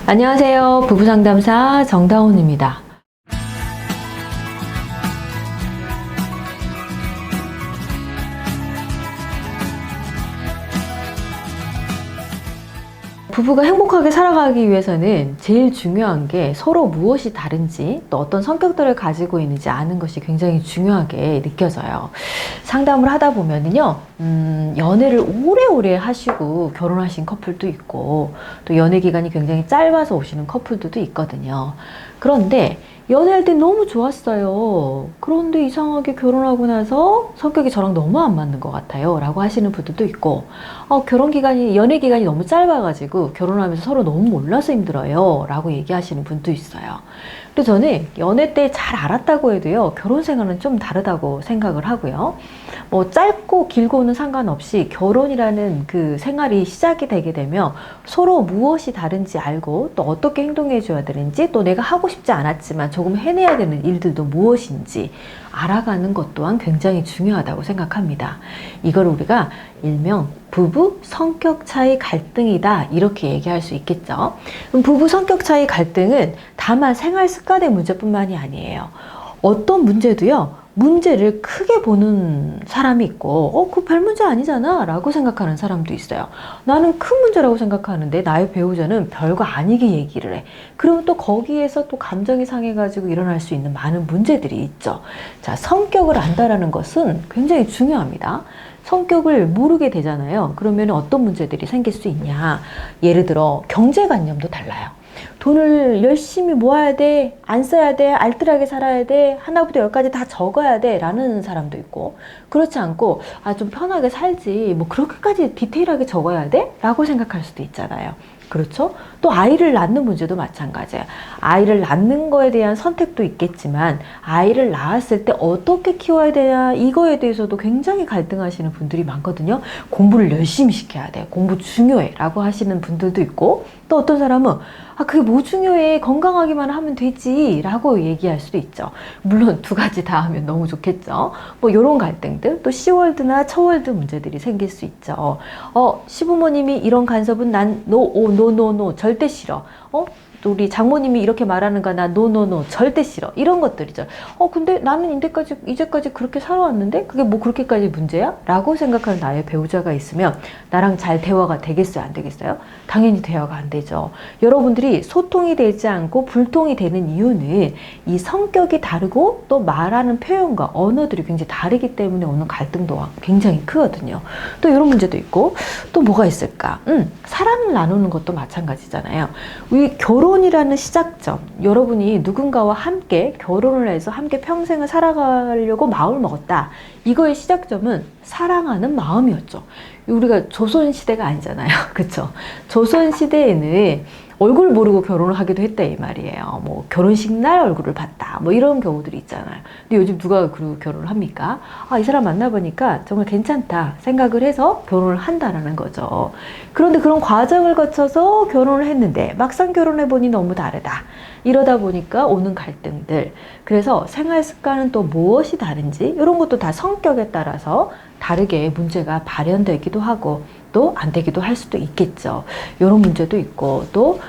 안녕하세요. 부부상담사 정다운입니다. 부부가 행복하게 살아가기 위해서는 제일 중요한 게 서로 무엇이 다른지 또 어떤 성격들을 가지고 있는지 아는 것이 굉장히 중요하게 느껴져요. 상담을 하다 보면은요, 연애를 오래오래 하시고 결혼하신 커플도 있고 또 연애 기간이 굉장히 짧아서 오시는 커플들도 있거든요. 그런데 연애할 때 너무 좋았어요. 그런데 이상하게 결혼하고 나서 성격이 저랑 너무 안 맞는 것 같아요 라고 하시는 분들도 있고, 연애 기간이 너무 짧아가지고 결혼하면서 서로 너무 몰라서 힘들어요 라고 얘기하시는 분도 있어요. 근데 저는 연애 때 잘 알았다고 해도요, 결혼 생활은 좀 다르다고 생각을 하고요. 뭐 짧고 길고는 상관없이 결혼이라는 그 생활이 시작이 되게 되면 서로 무엇이 다른지 알고 또 어떻게 행동해 줘야 되는지, 또 내가 하고 싶지 않았지만 조금 해내야 되는 일들도 무엇인지 알아가는 것 또한 굉장히 중요하다고 생각합니다. 이걸 우리가 일명 부부 성격 차이 갈등이다 이렇게 얘기할 수 있겠죠. 그럼 부부 성격 차이 갈등은 다만 생활 습관의 문제뿐만이 아니에요. 어떤 문제도요, 문제를 크게 보는 사람이 있고, 그 별 문제 아니잖아 라고 생각하는 사람도 있어요. 나는 큰 문제라고 생각하는데 나의 배우자는 별거 아니게 얘기를 해. 그러면 또 거기에서 또 감정이 상해가지고 일어날 수 있는 많은 문제들이 있죠. 자, 성격을 안다라는 것은 굉장히 중요합니다. 성격을 모르게 되잖아요. 그러면 어떤 문제들이 생길 수 있냐. 예를 들어 경제관념도 달라요. 돈을 열심히 모아야 돼, 안 써야 돼, 알뜰하게 살아야 돼, 하나부터 열까지 다 적어야 돼 라는 사람도 있고, 그렇지 않고 좀 편하게 살지 뭐 그렇게까지 디테일하게 적어야 돼? 라고 생각할 수도 있잖아요. 그렇죠? 또 아이를 낳는 문제도 마찬가지예요. 아이를 낳는 거에 대한 선택도 있겠지만 아이를 낳았을 때 어떻게 키워야 되냐, 이거에 대해서도 굉장히 갈등하시는 분들이 많거든요. 공부를 열심히 시켜야 돼, 공부 중요해 라고 하시는 분들도 있고, 또 어떤 사람은 그게 뭐 중요해, 건강하기만 하면 되지 라고 얘기할 수도 있죠. 물론 두 가지 다 하면 너무 좋겠죠. 뭐 이런 갈등들, 또 C월드나 처월드 문제들이 생길 수 있죠. 시부모님이 이런 간섭은 난 노 절대 싫어. 우리 장모님이 이렇게 말하는 거 나 노 절대 싫어. 이런 것들이죠. 근데 나는 이제까지 그렇게 살아왔는데 그게 뭐 그렇게까지 문제야? 라고 생각하는 나의 배우자가 있으면 나랑 잘 대화가 되겠어요? 안 되겠어요? 당연히 대화가 안 되죠. 여러분들이 소통이 되지 않고 불통이 되는 이유는 이 성격이 다르고 또 말하는 표현과 언어들이 굉장히 다르기 때문에 오는 갈등도 굉장히 크거든요. 또 이런 문제도 있고, 또 뭐가 있을까? 사랑을 나누는 것도 마찬가지잖아요. 우리 결혼이라는 시작점, 여러분이 누군가와 함께 결혼을 해서 함께 평생을 살아가려고 마음을 먹었다. 이거의 시작점은 사랑하는 마음이었죠. 우리가 조선시대가 아니잖아요. 그쵸? 조선시대에는 얼굴 모르고 결혼을 하기도 했다 이 말이에요. 뭐 결혼식 날 얼굴을 봤다, 뭐 이런 경우들이 있잖아요. 근데 요즘 누가 그 결혼을 합니까? 이 사람 만나보니까 정말 괜찮다 생각을 해서 결혼을 한다라는 거죠. 그런데 그런 과정을 거쳐서 결혼을 했는데 막상 결혼해보니 너무 다르다. 이러다 보니까 오는 갈등들, 그래서 생활 습관은 또 무엇이 다른지 이런 것도 다 성격에 따라서 다르게 문제가 발현되기도 하고 또 안 되기도 할 수도 있겠죠. 이런 문제도 있고, 또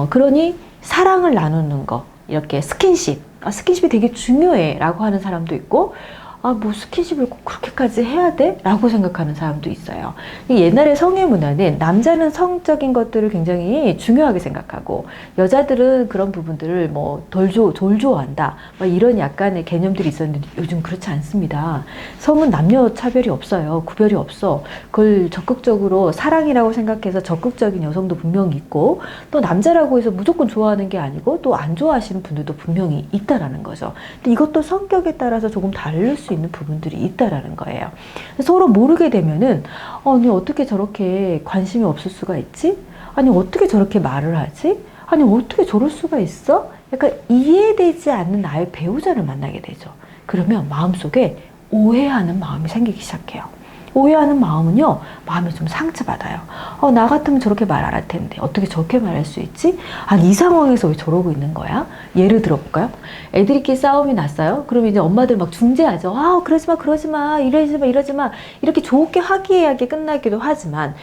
그러니 사랑을 나누는 거, 이렇게 스킨십이 되게 중요해 라고 하는 사람도 있고, 뭐 스킨십을 꼭 그렇게까지 해야 돼? 라고 생각하는 사람도 있어요. 옛날의 성의 문화는 남자는 성적인 것들을 굉장히 중요하게 생각하고 여자들은 그런 부분들을 뭐 덜 좋아한다, 이런 약간의 개념들이 있었는데 요즘 그렇지 않습니다. 성은 남녀 차별이 없어요. 구별이 없어. 그걸 적극적으로 사랑이라고 생각해서 적극적인 여성도 분명히 있고, 또 남자라고 해서 무조건 좋아하는 게 아니고 또 안 좋아하시는 분들도 분명히 있다라는 거죠. 근데 이것도 성격에 따라서 조금 다를 수 있는 부분들이 있다라는 거예요. 서로 모르게 되면은 아니 어떻게 저렇게 관심이 없을 수가 있지? 아니 어떻게 저렇게 말을 하지? 아니 어떻게 저럴 수가 있어? 약간 이해되지 않는 나의 배우자를 만나게 되죠. 그러면 마음속에 오해하는 마음이 생기기 시작해요. 오해하는 마음은요, 마음이 좀 상처받아요. 나 같으면 저렇게 말 안 할 텐데 어떻게 저렇게 말할 수 있지? 아니 이 상황에서 왜 저러고 있는 거야? 예를 들어볼까요? 애들끼리 싸움이 났어요. 그러면 이제 엄마들 막 중재하죠. 그러지 마, 이러지 마, 이러지 마, 이렇게 좋게 화기애애하게 끝나기도 하지만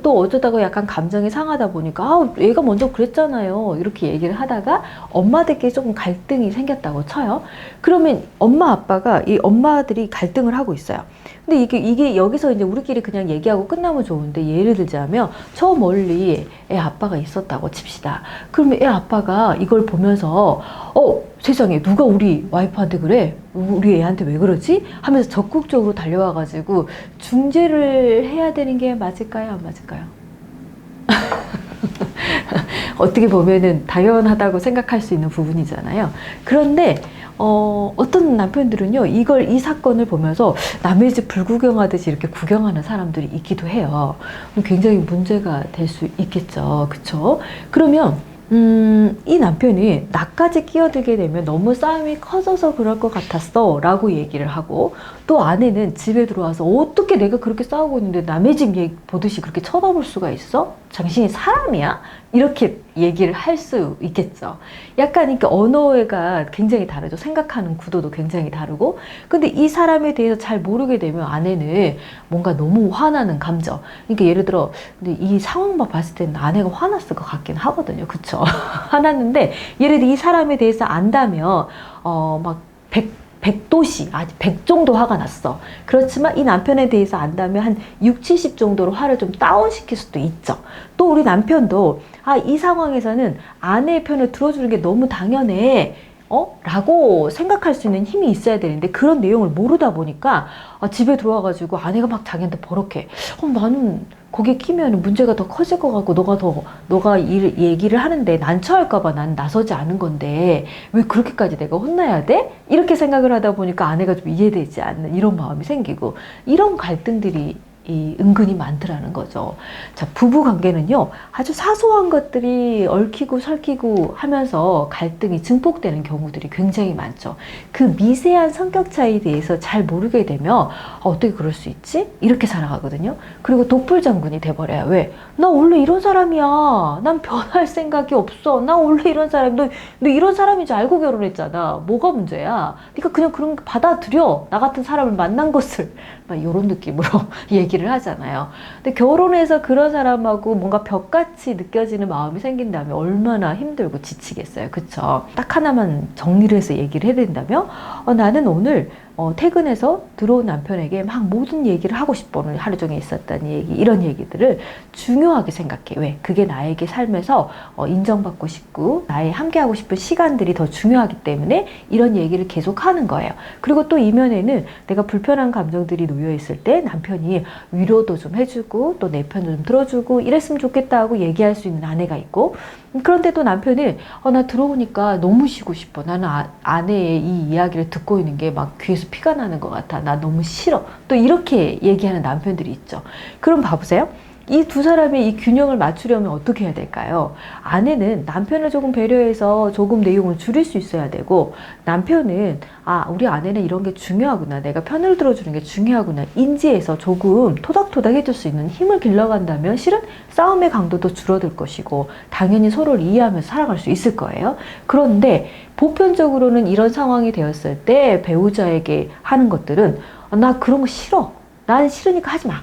또 어쩌다가 약간 감정이 상하다 보니까 얘가 먼저 그랬잖아요. 이렇게 얘기를 하다가 엄마들끼리 조금 갈등이 생겼다고 쳐요. 그러면 엄마 아빠가 이 엄마들이 갈등을 하고 있어요. 근데 이게 여기서 이제 우리끼리 그냥 얘기하고 끝나면 좋은데, 예를 들자면 저 멀리 애 아빠가 있었다고 칩시다. 그러면 애 아빠가 이걸 보면서 세상에 누가 우리 와이프한테 그래? 우리 애한테 왜 그러지? 하면서 적극적으로 달려와 가지고 중재를 해야 되는 게 맞을까요? 안 맞을까요? 어떻게 보면은 당연하다고 생각할 수 있는 부분이잖아요. 그런데 어떤 남편들은요, 이 사건을 보면서 남의 집 불구경하듯이 이렇게 구경하는 사람들이 있기도 해요. 굉장히 문제가 될 수 있겠죠. 그쵸? 그러면 이 남편이 나까지 끼어들게 되면 너무 싸움이 커져서 그럴 것 같았어 라고 얘기를 하고, 또 아내는 집에 들어와서 어떻게 내가 그렇게 싸우고 있는데 남의 집 보듯이 그렇게 쳐다볼 수가 있어? 당신이 사람이야? 이렇게 얘기를 할 수 있겠죠. 약간 이렇게 언어가 굉장히 다르죠. 생각하는 구도도 굉장히 다르고. 근데 이 사람에 대해서 잘 모르게 되면 아내는 뭔가 너무 화나는 감정. 그러니까 예를 들어, 근데 이 상황만 봤을 때는 아내가 화났을 것 같긴 하거든요. 그쵸? 화났는데, 예를 들어 이 사람에 대해서 안다면, 막 100도씨, 아직 100 정도 화가 났어. 그렇지만 이 남편에 대해서 안다면 한 6, 70 정도로 화를 좀 다운시킬 수도 있죠. 또 우리 남편도 이 상황에서는 아내의 편을 들어주는 게 너무 당연해. 라고 생각할 수 있는 힘이 있어야 되는데, 그런 내용을 모르다 보니까 집에 들어와가지고 아내가 막 자기한테 버럭해. 나는 거기에 끼면 문제가 더 커질 것 같고, 너가 얘기를 하는데 난처할까봐 난 나서지 않은 건데 왜 그렇게까지 내가 혼나야 돼? 이렇게 생각을 하다 보니까 아내가 좀 이해되지 않는 이런 마음이 생기고, 이런 갈등들이 은근히 많더라는 거죠. 자, 부부 관계는요, 아주 사소한 것들이 얽히고 설키고 하면서 갈등이 증폭되는 경우들이 굉장히 많죠. 그 미세한 성격 차이에 대해서 잘 모르게 되면 어떻게 그럴 수 있지? 이렇게 살아가거든요. 그리고 독불장군이 돼버려요. 왜? 나 원래 이런 사람이야. 난 변할 생각이 없어. 나 원래 이런 사람. 너 이런 사람인 줄 알고 결혼했잖아. 뭐가 문제야? 그러니까 그냥 그런 거 받아들여. 나 같은 사람을 만난 것을. 막 이런 느낌으로 얘기를 하잖아요. 근데 결혼해서 그런 사람하고 뭔가 벽같이 느껴지는 마음이 생긴다면 얼마나 힘들고 지치겠어요. 그쵸? 딱 하나만 정리를 해서 얘기를 해야 된다면, 나는 오늘 퇴근해서 들어온 남편에게 막 모든 얘기를 하고 싶어. 오늘 하루 종일 있었던 얘기, 이런 얘기들을 중요하게 생각해. 왜? 그게 나에게 삶에서 인정받고 싶고 나의 함께하고 싶은 시간들이 더 중요하기 때문에 이런 얘기를 계속 하는 거예요. 그리고 또 이면에는 내가 불편한 감정들이 놓여 있을 때 남편이 위로도 좀 해주고 또 내 편도 좀 들어주고 이랬으면 좋겠다 하고 얘기할 수 있는 아내가 있고, 그런데 또 남편은 나 들어오니까 너무 쉬고 싶어. 나는 아내의 이 이야기를 듣고 있는 게 막 귀에서 피가 나는 것 같아. 나 너무 싫어. 또 이렇게 얘기하는 남편들이 있죠. 그럼 봐보세요. 이 두 사람의 이 균형을 맞추려면 어떻게 해야 될까요? 아내는 남편을 조금 배려해서 조금 내용을 줄일 수 있어야 되고, 남편은 우리 아내는 이런 게 중요하구나, 내가 편을 들어주는 게 중요하구나 인지해서 조금 토닥토닥 해줄 수 있는 힘을 길러간다면 실은 싸움의 강도도 줄어들 것이고 당연히 서로를 이해하면서 살아갈 수 있을 거예요. 그런데 보편적으로는 이런 상황이 되었을 때 배우자에게 하는 것들은 나 그런 거 싫어. 난 싫으니까 하지 마.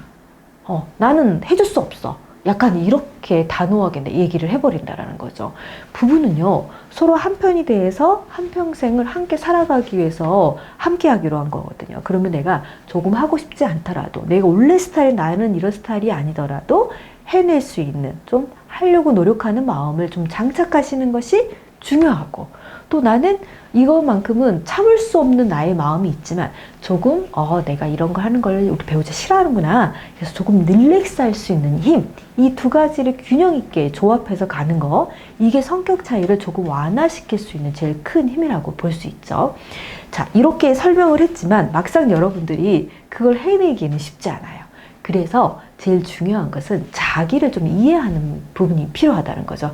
나는 해줄 수 없어. 약간 이렇게 단호하게 얘기를 해버린다라는 거죠. 부부는요, 서로 한 편이 대해서 한평생을 함께 살아가기 위해서 함께 하기로 한 거거든요. 그러면 내가 조금 하고 싶지 않더라도, 내가 원래 스타일, 나는 이런 스타일이 아니더라도 해낼 수 있는, 좀 하려고 노력하는 마음을 좀 장착하시는 것이 중요하고, 또 나는 이것만큼은 참을 수 없는 나의 마음이 있지만 조금 내가 이런 거 하는 걸 우리 배우자 싫어하는구나, 그래서 조금 릴렉스 할 수 있는 힘, 이 두 가지를 균형 있게 조합해서 가는 거, 이게 성격 차이를 조금 완화시킬 수 있는 제일 큰 힘이라고 볼 수 있죠. 자, 이렇게 설명을 했지만 막상 여러분들이 그걸 해내기는 쉽지 않아요. 그래서 제일 중요한 것은 자기를 좀 이해하는 부분이 필요하다는 거죠.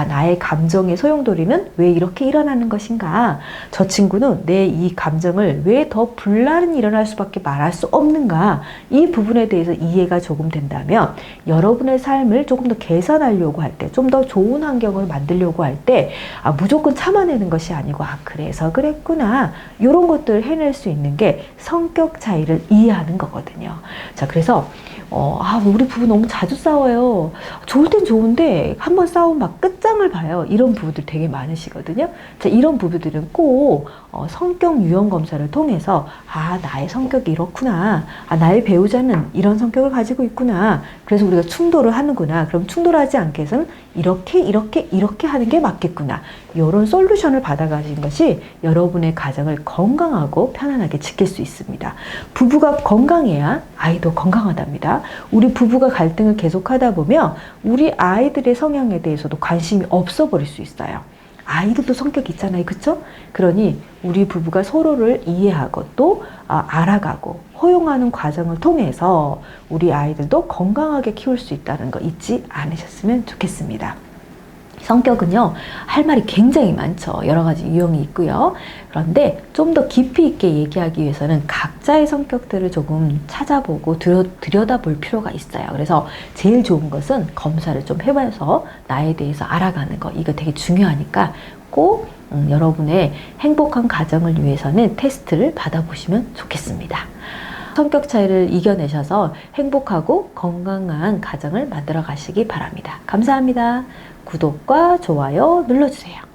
나의 감정의 소용돌이는 왜 이렇게 일어나는 것인가? 저 친구는 내 이 감정을 왜 더 분란이 일어날 수밖에 말할 수 없는가? 이 부분에 대해서 이해가 조금 된다면 여러분의 삶을 조금 더 개선하려고 할 때, 좀 더 좋은 환경을 만들려고 할 때 무조건 참아내는 것이 아니고 그래서 그랬구나, 이런 것들을 해낼 수 있는 게 성격 차이를 이해하는 거거든요. 자, 그래서 우리 부부 너무 자주 싸워요. 좋을 땐 좋은데 한번 싸우면 막 끝장을 봐요. 이런 부부들 되게 많으시거든요. 자, 이런 부부들은 꼭 성격 유형 검사를 통해서 나의 성격이 이렇구나. 나의 배우자는 이런 성격을 가지고 있구나. 그래서 우리가 충돌을 하는구나. 그럼 충돌하지 않게 해서는 이렇게 하는 게 맞겠구나. 이런 솔루션을 받아가신 것이 여러분의 가정을 건강하고 편안하게 지킬 수 있습니다. 부부가 건강해야 아이도 건강하답니다. 우리 부부가 갈등을 계속하다 보면 우리 아이들의 성향에 대해서도 관심이 없어 버릴 수 있어요. 아이들도 성격이 있잖아요. 그쵸? 그러니 우리 부부가 서로를 이해하고 또 알아가고 허용하는 과정을 통해서 우리 아이들도 건강하게 키울 수 있다는 거 잊지 않으셨으면 좋겠습니다. 성격은요, 할 말이 굉장히 많죠. 여러 가지 유형이 있고요. 그런데 좀 더 깊이 있게 얘기하기 위해서는 각자의 성격들을 조금 찾아보고 들여다볼 필요가 있어요. 그래서 제일 좋은 것은 검사를 좀 해봐서 나에 대해서 알아가는 거. 이거 되게 중요하니까 꼭 여러분의 행복한 가정을 위해서는 테스트를 받아보시면 좋겠습니다. 성격 차이를 이겨내셔서 행복하고 건강한 가정을 만들어 가시기 바랍니다. 감사합니다. 구독과 좋아요 눌러주세요.